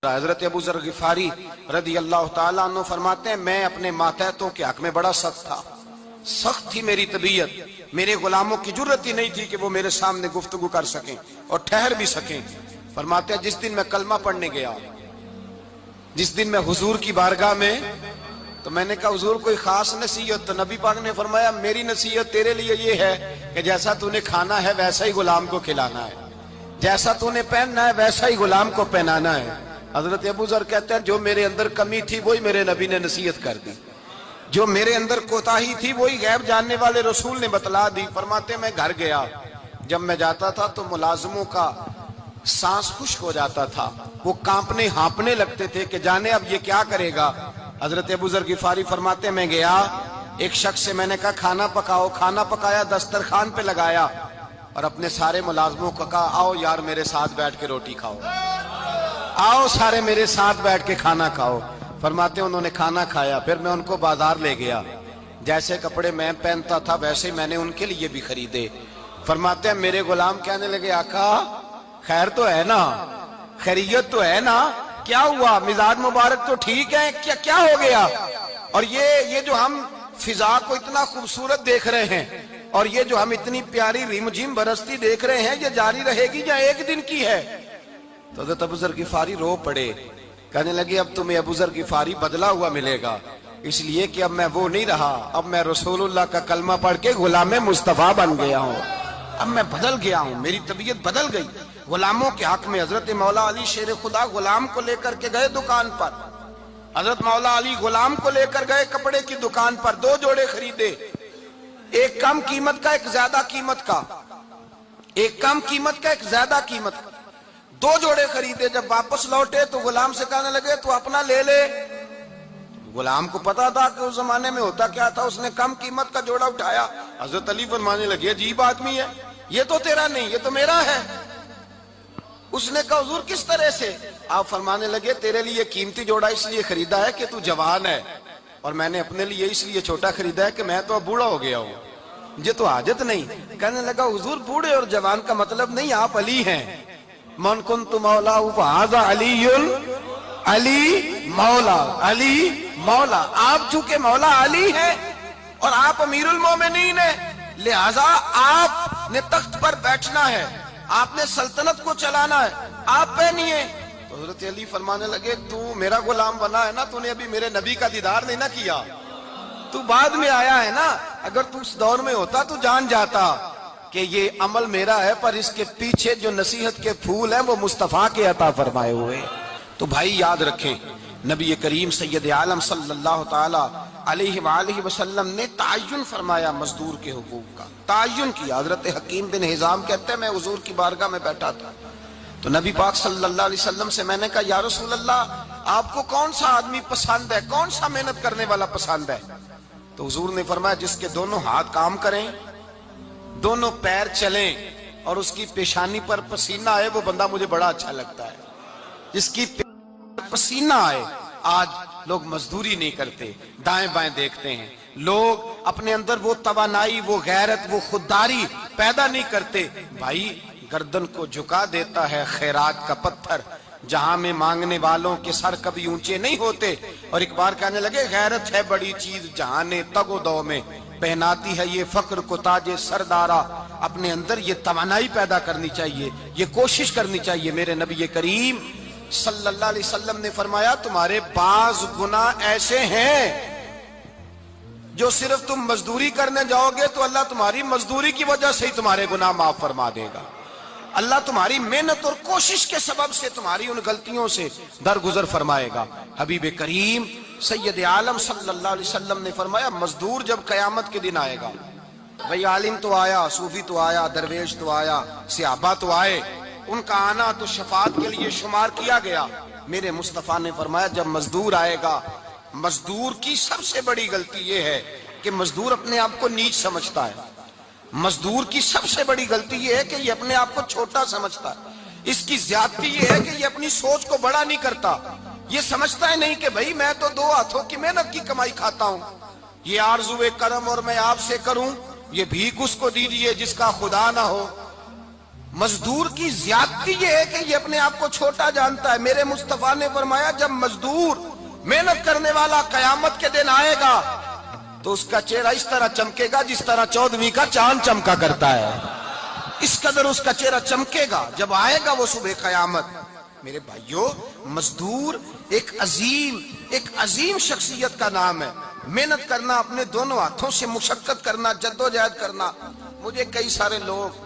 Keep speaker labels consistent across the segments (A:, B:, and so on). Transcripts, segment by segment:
A: حضرت ابو ذر غفاری رضی اللہ تعالیٰ عنہ فرماتے ہیں میں اپنے ماتحتوں کے حق میں بڑا سخت تھا، سخت تھی میری طبیعت، میرے غلاموں کی جرت ہی نہیں تھی کہ وہ میرے سامنے گفتگو کر سکیں اور ٹھہر بھی سکیں۔ فرماتے ہیں جس دن میں کلمہ پڑھنے گیا، جس دن میں حضور کی بارگاہ میں، تو میں نے کہا حضور کوئی خاص نصیحت؟ تو نبی پاک نے فرمایا میری نصیحت تیرے لیے یہ ہے کہ جیسا تو نے کھانا ہے ویسا ہی غلام کو کھلانا ہے، جیسا تو نے پہننا ہے ویسا ہی غلام کو پہنانا ہے۔ حضرت ابو ذر کہتے ہیں جو میرے اندر کمی تھی وہی میرے نبی نے نصیحت کر دی، جو میرے اندر کوتاہی تھی وہی غیب جاننے والے رسول نے بتلا دی۔ فرماتے ہیں میں گھر گیا، جب میں جاتا تھا تو ملازموں کا سانس خشک ہو جاتا تھا، وہ کانپنے ہانپنے لگتے تھے کہ جانے اب یہ کیا کرے گا۔ حضرت ابو ذر غفاری فرماتے ہیں میں گیا، ایک شخص سے میں نے کہا کھانا پکاؤ، کھانا پکایا، دسترخوان پہ لگایا اور اپنے سارے ملازموں کو کہا آؤ یار میرے ساتھ بیٹھ کے روٹی کھاؤ، آؤ سارے میرے ساتھ بیٹھ کے کھانا کھاؤ۔ فرماتے ہیں انہوں نے کھانا کھایا، پھر میں ان کو بازار لے گیا، جیسے کپڑے میں پہنتا تھا ویسے میں نے ان کے لیے بھی خریدے۔ فرماتے ہیں میرے غلام کہنے لگے آقا خیر تو ہے نا، خیریت تو ہے نا، کیا ہوا؟ مزاج مبارک تو ٹھیک ہے، کیا ہو گیا؟ اور یہ جو ہم فضا کو اتنا خوبصورت دیکھ رہے ہیں اور یہ جو ہم اتنی پیاری ریم جھیم برستی دیکھ رہے ہیں، یہ جاری رہے گی یا ایک دن کی ہے؟ تو حضرت ابو ذر غفاری رو پڑے، کہنے لگے اب تمہیں ابو ذر غفاری بدلا ہوا ملے گا، اس لیے کہ اب میں وہ نہیں رہا، اب میں رسول اللہ کا کلمہ پڑھ کے غلام مصطفیٰ بن گیا ہوں، اب میں بدل گیا ہوں، میری طبیعت بدل گئی۔ غلاموں کے حق میں حضرت مولا علی شیر خدا غلام کو لے کر کے گئے دکان پر، حضرت مولا علی غلام کو لے کر گئے کپڑے کی دکان پر، دو جوڑے خریدے، ایک کم قیمت کا ایک زیادہ قیمت کا، ایک کم قیمت کا ایک زیادہ قیمت کا، دو جوڑے خریدے۔ جب واپس لوٹے تو غلام سے کہنے لگے تو اپنا لے لے۔ غلام کو پتا تھا کہ اس زمانے میں ہوتا کیا تھا، اس نے کم قیمت کا جوڑا اٹھایا۔ حضرت علی فرمانے لگے عجیب آدمی ہے، یہ تو تیرا نہیں، یہ تو میرا ہے۔ اس نے کہا حضور کس طرح سے؟ آپ فرمانے لگے تیرے لیے قیمتی جوڑا اس لیے خریدا ہے کہ تو جوان ہے، اور میں نے اپنے لیے اس لیے چھوٹا خریدا ہے کہ میں تو اب بوڑھا ہو گیا ہوں، مجھے تو حاجت نہیں۔ کہنے لگا حضور بوڑھے اور جوان کا مطلب نہیں، آپ علی ہیں، من کنت مولا فہذا علی علی مولا، علی مولا، آپ چونکہ مولا علی ہیں اور آپ امیر المومنین ہیں، لہذا آپ نے تخت پر بیٹھنا ہے، آپ نے سلطنت کو چلانا ہے، آپ پہنیے۔ تو حضرت علی فرمانے لگے تو میرا غلام بنا ہے نا، تو نے ابھی میرے نبی کا دیدار نہیں نہ کیا، تو بعد میں آیا ہے نا، اگر تو اس دور میں ہوتا تو جان جاتا کہ یہ عمل میرا ہے، پر اس کے پیچھے جو نصیحت کے پھول ہیں وہ مصطفیٰ کے عطا فرمائے ہوئے۔ تو بھائی یاد رکھیں نبی کریم سید عالم صلی اللہ تعالی علیہ وآلہ وسلم نے تعین فرمایا مزدور کے حقوق کا، تعین کیا۔ حضرت حکیم بن حزام کہتے ہیں میں حضور کی بارگاہ میں بیٹھا تھا تو نبی پاک صلی اللہ علیہ وسلم سے میں نے کہا یا رسول اللہ آپ کو کون سا آدمی پسند ہے، کون سا محنت کرنے والا پسند ہے؟ تو حضور نے فرمایا جس کے دونوں ہاتھ کام کریں، دونوں پیر چلیں اور اس کی پیشانی پر پسینہ آئے، وہ بندہ مجھے بڑا اچھا لگتا ہے۔ جس کی پسینہ آئے، آج لوگ مزدوری نہیں کرتے، دائیں بائیں دیکھتے ہیں، لوگ اپنے اندر وہ توانائی، وہ غیرت، وہ خودداری پیدا نہیں کرتے۔ بھائی گردن کو جھکا دیتا ہے خیرات کا پتھر، جہاں میں مانگنے والوں کے سر کبھی اونچے نہیں ہوتے۔ اور ایک بار کہنے لگے غیرت ہے بڑی چیز جہاں تگ و دو میں پہناتی ہے یہ فخر کو تاج سردارا۔ اپنے اندر یہ توانائی پیدا کرنی چاہیے، یہ کوشش کرنی چاہیے۔ میرے نبی کریم صلی اللہ علیہ وسلم نے فرمایا تمہارے بعض گناہ ایسے ہیں جو صرف تم مزدوری کرنے جاؤ گے تو اللہ تمہاری مزدوری کی وجہ سے ہی تمہارے گناہ معاف فرما دے گا، اللہ تمہاری محنت اور کوشش کے سبب سے تمہاری ان غلطیوں سے درگزر فرمائے گا۔ حبیب کریم سید عالم صلی اللہ علیہ وسلم نے فرمایا مزدور جب قیامت کے دن آئے گا، بھئی عالم تو آیا، صوفی تو آیا، درویش تو آیا، صحابہ تو آئے، ان کا آنا تو شفاعت کے لیے شمار کیا گیا۔ میرے مصطفیٰ نے فرمایا جب مزدور آئے گا، مزدور کی سب سے بڑی غلطی یہ ہے کہ مزدور اپنے آپ کو نیچ سمجھتا ہے، مزدور کی سب سے بڑی غلطی یہ ہے کہ یہ اپنے آپ کو چھوٹا سمجھتا ہے، اس کی زیادتی یہ ہے کہ یہ اپنی سوچ کو بڑا نہیں کرتا، یہ سمجھتا ہے نہیں کہ بھئی میں تو دو ہاتھوں کی محنت کی کمائی کھاتا ہوں، یہ آرزوئے کرم اور میں آپ سے کروں، یہ بھیک اس کو دیجئے جس کا خدا نہ ہو۔ مزدور کی زیادتی یہ ہے کہ یہ اپنے آپ کو چھوٹا جانتا ہے. میرے مصطفیٰ نے فرمایا جب مزدور محنت کرنے والا قیامت کے دن آئے گا تو اس کا چہرہ اس طرح چمکے گا جس طرح 14ویں کا چاند چمکا کرتا ہے. اس قدر اس کا چہرہ چمکے گا جب آئے گا وہ صبح قیامت. میرے بھائیوں، مزدور ایک عظیم شخصیت کا نام ہے. محنت کرنا، اپنے دونوں ہاتھوں سے مشقت کرنا، جدوجہد کرنا. مجھے کئی سارے لوگ،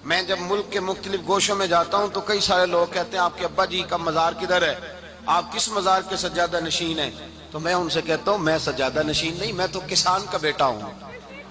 A: میں جب ملک کے مختلف گوشوں میں جاتا ہوں تو کئی سارے لوگ کہتے ہیں آپ کے ابا جی کا مزار کدھر ہے، آپ کس مزار کے سجادہ نشین ہیں؟ تو میں ان سے کہتا ہوں میں سجادہ نشین نہیں، میں تو کسان کا بیٹا ہوں.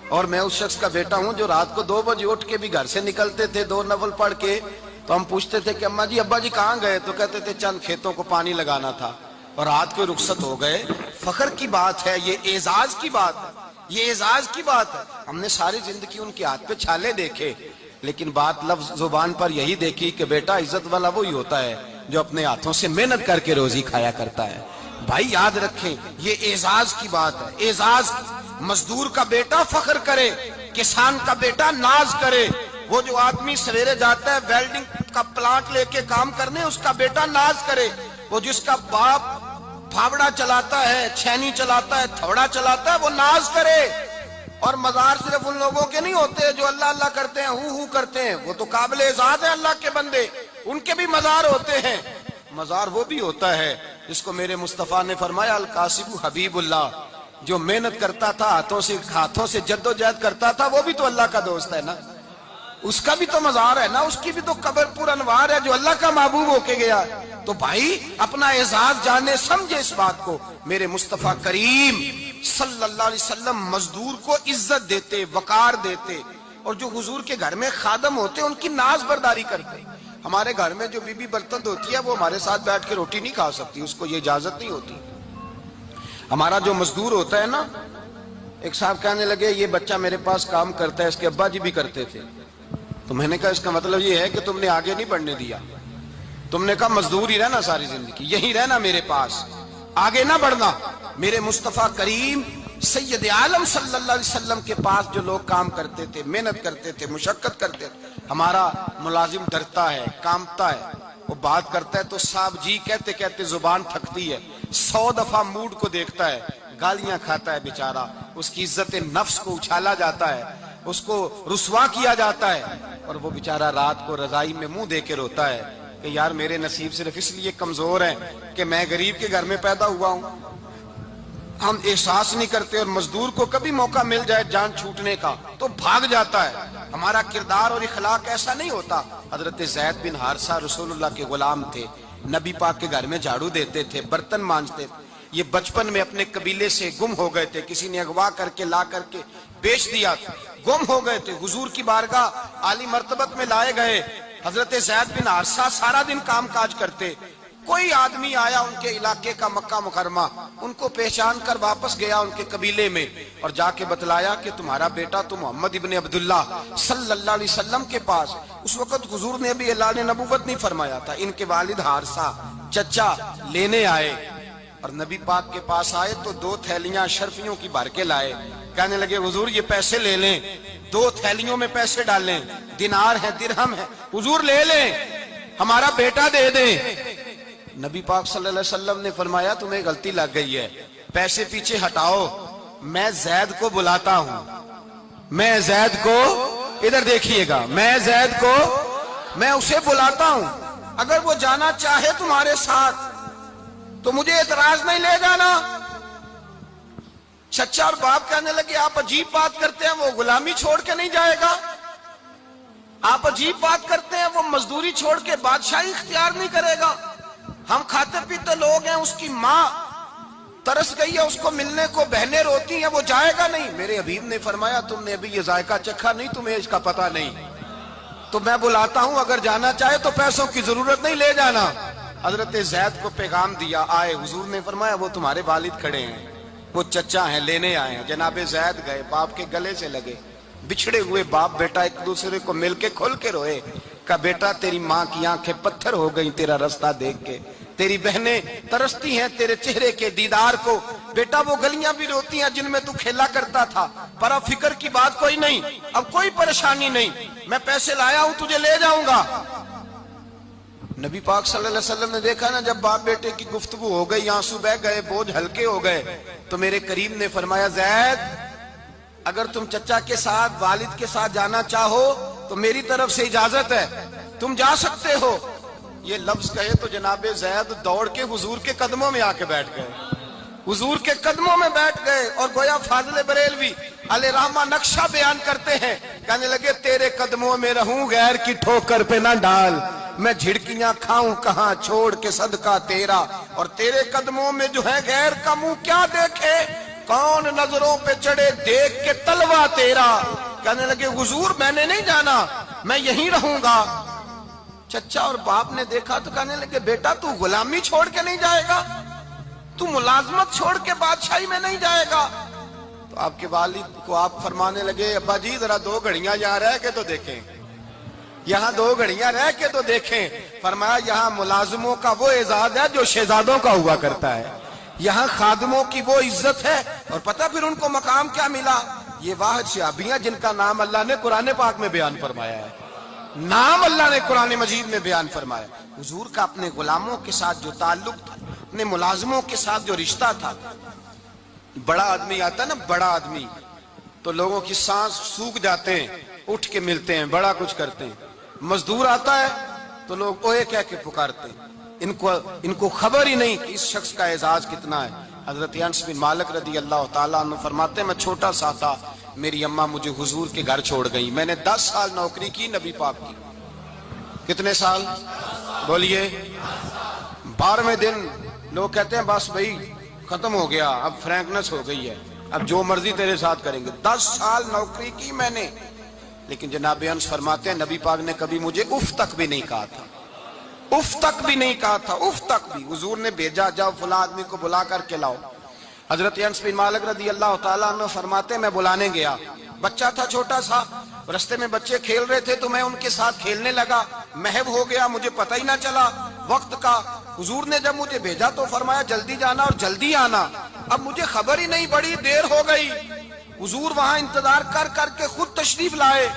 A: اور میں اس شخص کا بیٹا ہوں جو رات کو 2 بجے اٹھ کے بھی گھر سے نکلتے تھے 2 نفل پڑھ کے. تو ہم پوچھتے تھے کہ اماں جی ابا جی کہاں گئے؟ تو کہتے تھے چند کھیتوں کو پانی لگانا تھا اور رات کو رخصت ہو گئے. فخر کی بات ہے، یہ اعزاز کی بات ہے، یہ اعزاز کی بات ہے. ہم نے ساری زندگی ان کے ہاتھ پہ چھالے دیکھے لیکن بات لفظ زبان پر یہی دیکھی کہ بیٹا عزت والا وہی ہوتا ہے جو اپنے ہاتھوں سے محنت کر کے روزی کھایا کرتا ہے. بھائی یاد رکھیں یہ اعزاز کی بات ہے. اعزاز، مزدور کا بیٹا فخر کرے، کسان کا بیٹا ناز کرے. وہ جو آدمی سویرے جاتا ہے ویلڈنگ کا پلانٹ لے کے کام کرنے، اس کا بیٹا ناز کرے. وہ جس کا باپ پھاوڑا چلاتا ہے، چھینی چلاتا ہے، تھوڑا چلاتا ہے، وہ ناز کرے. اور مزار صرف ان لوگوں کے نہیں ہوتے جو اللہ اللہ کرتے ہیں، ہو کرتے ہیں. وہ تو قابل اعزاز ہے اللہ کے بندے، ان کے بھی مزار ہوتے ہیں. مزار وہ بھی ہوتا ہے جس کو میرے مصطفیٰ نے فرمایا القاسب حبیب اللہ، جو محنت کرتا تھا، ہاتھوں سے جدوجہد کرتا تھا، وہ بھی تو اللہ کا دوست ہے نا. اس کا بھی تو مزار ہے نا، اس کی بھی تو قبر پر انوار ہے جو اللہ کا محبوب ہو کے گیا. تو بھائی اپنا اعزاز جانے سمجھے اس بات کو. میرے مصطفیٰ کریم صلی اللہ علیہ وسلم مزدور کو عزت دیتے، وقار دیتے. اور جو حضور کے گھر میں خادم ہوتے ان کی ناز برداری کرتے. ہمارے گھر میں جو بی بی برتن دھوتی ہے وہ ہمارے ساتھ بیٹھ کے روٹی نہیں کھا سکتی، اس کو یہ اجازت نہیں ہوتی. ہمارا جو مزدور ہوتا ہے نا، ایک صاحب کہنے لگے یہ بچہ میرے پاس کام کرتا ہے، اس کے ابا جی بھی کرتے تھے. تو میں نے کہا اس کا مطلب یہ ہے کہ تم نے آگے نہیں بڑھنے دیا. تم نے کہا مزدور ہی رہنا ساری زندگی، یہی رہنا میرے پاس، آگے نہ بڑھنا. میرے مصطفیٰ کریم سید عالم صلی اللہ علیہ وسلم کے پاس جو لوگ کام کرتے تھے، محنت کرتے تھے، مشقت کرتے تھے. ہمارا ملازم ڈرتا ہے، کامتا ہے، وہ بات کرتا ہے تو صاحب جی کہتے کہتے زبان تھکتی ہے. 100 دفعہ موڈ کو دیکھتا ہے، گالیاں کھاتا ہے بیچارہ. اس کی عزت نفس کو اچھالا جاتا ہے، اس کو رسوا کیا جاتا ہے. اور وہ بیچارہ رات کو رضائی میں منہ دے کے روتا ہے کہ یار میرے نصیب صرف اس لیے کمزور ہیں کہ میں غریب کے گھر میں پیدا ہوا ہوں. ہم احساس نہیں کرتے. اور مزدور کو کبھی موقع مل جائے جان چھوٹنے کا تو بھاگ جاتا ہے. ہمارا کردار اور اخلاق ایسا نہیں ہوتا. حضرت زید بن حارثہ رسول اللہ کے غلام تھے، نبی پاک کے گھر میں جھاڑو دیتے تھے، برتن مانجتے تھے. یہ بچپن میں اپنے قبیلے سے گم ہو گئے تھے، کسی نے اغوا کر کے لا کر کے بیچ دیا تھا، گم ہو گئے تھے. حضور کی بارگاہ عالی مرتبت میں لائے گئے. حضرت زید بن حارثہ سارا دن کام کاج کرتے. کوئی آدمی آیا ان کے علاقے کا، مکہ مکرمہ، ان کو پہچان کر واپس گیا ان کے قبیلے میں اور جا کے بتلایا کہ تمہارا بیٹا تو محمد ابن عبداللہ صلی اللہ علیہ وسلم کے پاس. اس وقت حضور نے بھی اعلان نبوت نہیں فرمایا تھا. ان کے والد حارثہ چچا لینے آئے اور نبی پاک کے پاس آئے تو 2 تھیلیاں شرفیوں کی بھر کے لائے. کہنے لگے حضور یہ پیسے لے لیں، 2 تھیلیوں میں پیسے ڈالیں، دینار ہے، درہم ہے، حضور لے لیں، ہمارا بیٹا دے دیں. نبی پاک صلی اللہ علیہ وسلم نے فرمایا تمہیں غلطی لگ گئی ہے، پیسے پیچھے ہٹاؤ، میں زید کو بلاتا ہوں. میں زید کو، ادھر دیکھیے گا، میں زید کو، میں اسے بلاتا ہوں. اگر وہ جانا چاہے تمہارے ساتھ تو مجھے اعتراض نہیں، لے جانا. چچا اور باپ کہنے لگے آپ عجیب بات کرتے ہیں، وہ غلامی چھوڑ کے نہیں جائے گا. آپ عجیب بات کرتے ہیں، وہ مزدوری چھوڑ کے بادشاہی اختیار نہیں کرے گا. ہم کھاتے پیتے لوگ ہیں، اس کی ماں ترس گئی ہے، اس کو ملنے کو بہنیں روتی ہیں، وہ جائے گا نہیں. میرے حبیب نے فرمایا تم نے ابھی یہ ذائقہ چکھا نہیں، تمہیں اس کا پتہ نہیں. تو میں بلاتا ہوں، اگر جانا چاہے تو پیسوں کی ضرورت نہیں، لے جانا. حضرت زید کو پیغام دیا، آئے. حضور نے فرمایا وہ تمہارے والد کھڑے ہیں، وہ چچا ہیں، لینے آئے ہیں. جناب زید گئے، باپ کے گلے سے لگے. بچھڑے ہوئے باپ بیٹا ایک دوسرے کو مل کے کھل کے روئے. کہا بیٹا تیری ماں کی آنکھیں پتھر ہو گئی تیرا رستہ دیکھ کے، تیری بہنیں ترستی ہیں تیرے چہرے کے دیدار کو. بیٹا وہ گلیاں بھی روتی ہیں جن میں تو کھیلا کرتا تھا، پر اب فکر کی بات کوئی نہیں، اب کوئی پریشانی نہیں، میں پیسے لایا ہوں تجھے لے جاؤں گا۔ نبی پاک صلی اللہ علیہ وسلم نے دیکھا نا جب باپ بیٹے کی گفتگو ہو گئی، آنسو بہ گئے، بوجھ ہلکے ہو گئے، تو میرے کریم نے فرمایا زید اگر تم چچا کے ساتھ والد کے ساتھ جانا چاہو تو میری طرف سے اجازت ہے، تم جا سکتے ہو۔ یہ لفظ کہے تو جناب زید دوڑ کے حضور کے قدموں میں آ کے بیٹھ گئے، حضور کے قدموں میں بیٹھ گئے، اور گویا فاضل بریلوی علیہ رحمہ نقشہ بیان کرتے ہیں، کہنے لگے تیرے قدموں میں رہوں غیر کی ٹھوکر پہ نہ ڈال، میں جھڑکیاں کھاؤں کہاں چھوڑ کے صدقہ تیرا، اور تیرے قدموں میں جو ہے غیر کا منہ کیا دیکھے، کون نظروں پہ چڑھے دیکھ کے تلوا تیرا۔ کہنے لگے حضور میں نے نہیں جانا، میں یہیں رہوں گا۔ چچا اور باپ نے دیکھا تو کہنے لگے بیٹا تو غلامی چھوڑ کے نہیں جائے گا، تو ملازمت چھوڑ کے بادشاہی میں نہیں جائے گا۔ تو آپ کے والد کو آپ فرمانے لگے ابا جی ذرا 2 گھڑیاں یہاں رہ کے تو دیکھیں، یہاں 2 گھڑیاں رہ کے تو دیکھیں۔ فرمایا یہاں ملازموں کا وہ اعزاز ہے جو شہزادوں کا ہوا کرتا ہے، یہاں خادموں کی وہ عزت ہے، اور پتہ پھر ان کو مقام کیا ملا، یہ واحد شعبیاں جن کا نام اللہ نے قرآن پاک میں بیان فرمایا ہے، نام اللہ نے قرآن مجید میں بیان فرمایا۔ حضور کا اپنے غلاموں کے ساتھ جو تعلق تھا، اپنے ملازموں کے ساتھ جو رشتہ تھا، بڑا آدمی آتا ہے نا، بڑا آدمی تو لوگوں کی سانس سوکھ جاتے ہیں، اٹھ کے ملتے ہیں، بڑا کچھ کرتے ہیں۔ مزدور آتا ہے تو لوگ اوئے کہہ کے پکارتے ہیں، ان کو خبر ہی نہیں کہ اس شخص کا اعزاز کتنا ہے۔ حضرت انس بن مالک رضی اللہ تعالیٰ عنہ فرماتے ہیں میں چھوٹا سا تھا، میری اماں مجھے حضور کے گھر چھوڑ گئی، میں نے 10 سال نوکری کی نبی پاک کی۔ کتنے سال بولیے؟ 12ویں دن لوگ کہتے ہیں بس بھائی ختم ہو گیا، اب فرینکنس ہو گئی ہے، اب جو مرضی تیرے ساتھ کریں گے۔ 10 سال نوکری کی میں نے، لیکن جناب انس فرماتے ہیں نبی پاک نے کبھی مجھے اف تک بھی نہیں کہا تھا، اف تک بھی نہیں کہا تھا، اف تک بھی۔ حضور نے بھیجا جاؤ فلاں آدمی کو بلا کر کے لاؤ۔ حضرت انس بن مالک رضی اللہ تعالیٰ عنہ فرماتے ہیں میں بلانے گیا، بچہ تھا چھوٹا سا، رستے میں بچے کھیل رہے تھے تو میں ان کے ساتھ کھیلنے لگا، محو ہو گیا، مجھے پتہ ہی نہ چلا وقت کا۔ حضور نے جب مجھے بھیجا تو فرمایا جلدی جانا اور جلدی آنا، اب مجھے خبر ہی نہیں، بڑی دیر ہو گئی۔ حضور وہاں انتظار کر کر کے خود تشریف لائے،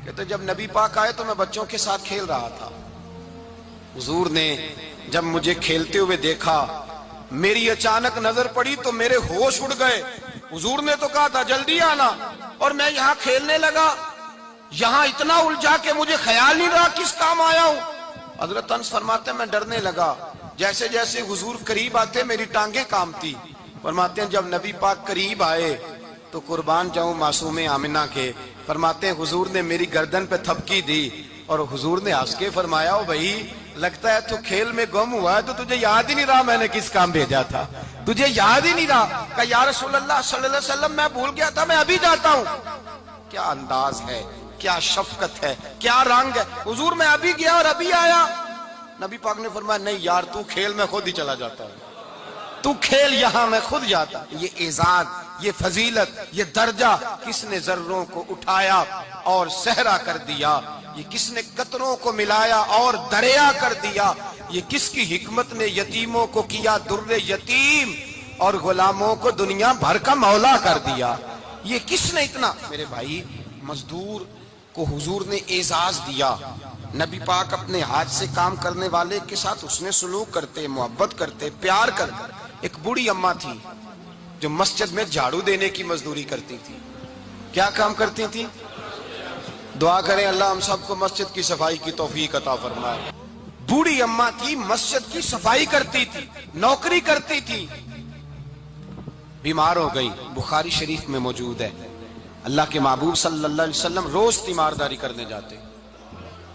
A: کہتے جب نبی پاک آئے تو میں بچوں کے ساتھ کھیل رہا تھا، حضور نے جب مجھے کھیلتے ہوئے دیکھا، میری اچانک نظر پڑی تو میرے ہوش اڑ گئے۔ حضور نے تو کہا تھا جلدی آنا، اور میں یہاں کھیلنے لگا، یہاں اتنا الجھا کہ مجھے خیال نہیں رہا کس کام آیا ہوں۔ حضرت انس فرماتے ہیں میں ڈرنے لگا، جیسے جیسے حضور قریب آتے میری ٹانگیں کانپتی۔ فرماتے ہیں جب نبی پاک قریب آئے تو قربان جاؤں معصوم آمنہ کے، فرماتے ہیں حضور نے میری گردن پہ تھپکی دی، اور حضور نے ہنس کے فرمایا او بھائی لگتا ہے تو کھیل میں گم ہوا ہے تو تجھے یاد ہی نہیں رہا میں نے کس کام بھیجا تھا، تجھے یاد ہی نہیں رہا۔ کہا یا رسول اللہ صلی اللہ علیہ وسلم میں بھول گیا تھا، میں ابھی جاتا ہوں۔ کیا انداز ہے، کیا شفقت ہے، کیا رنگ ہے۔ حضور میں ابھی گیا اور ابھی آیا۔ نبی پاک نے فرمایا نہیں یار تو کھیل میں خود ہی چلا جاتا ہے، تو کھیل یہاں میں خود جاتا۔ یہ اعزاز، یہ فضیلت، یہ درجہ کس نے ذروں کو اٹھایا اور صحرا کر دیا، یہ کس نے قطروں کو ملایا اور دریا کر دیا، یہ کس کی حکمت نے یتیموں کو کیا در یتیم اور غلاموں کو دنیا بھر کا مولا کر دیا، یہ کس نے اتنا۔ میرے بھائی مزدور کو حضور نے اعزاز دیا، نبی پاک اپنے ہاتھ سے کام کرنے والے کے ساتھ اس نے سلوک کرتے، محبت کرتے، پیار کرتے۔ ایک بوڑھی اماں تھی جو مسجد میں جھاڑو دینے کی مزدوری کرتی تھی۔ کیا کام کرتی تھی؟ دعا کریں اللہ ہم سب کو مسجد کی صفائی کی توفیق عطا فرمائے۔ بوڑھی اماں تھی، مسجد کی صفائی کرتی تھی، نوکری کرتی تھی، بیمار ہو گئی، بخاری شریف میں موجود ہے۔ اللہ کے محبوب صلی اللہ علیہ وسلم روز تیمارداری کرنے جاتے،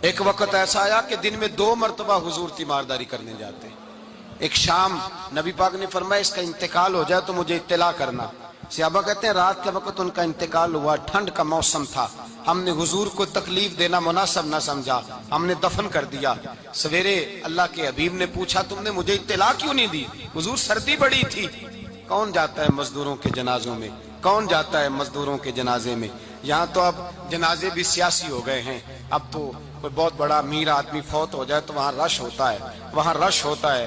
A: ایک وقت ایسا آیا کہ دن میں 2 مرتبہ حضور تیمارداری کرنے جاتے۔ ایک شام نبی پاک نے فرمایا اس کا انتقال ہو جائے تو مجھے اطلاع کرنا۔ صحابہ کہتے ہیں رات کے وقت ان کا انتقال ہوا، ٹھنڈ کا موسم تھا، ہم نے حضور کو تکلیف دینا مناسب نہ سمجھا، ہم نے دفن کر دیا۔ سویرے اللہ کے حبیب نے پوچھا تم نے مجھے اطلاع کیوں نہیں دی؟ حضور سردی بڑی تھی۔ کون جاتا ہے مزدوروں کے جنازوں میں؟ کون جاتا ہے مزدوروں کے جنازے میں؟ یہاں تو اب جنازے بھی سیاسی ہو گئے ہیں، اب تو کوئی بہت بڑا امیر آدمی فوت ہو جائے تو وہاں رش ہوتا ہے، وہاں رش ہوتا ہے،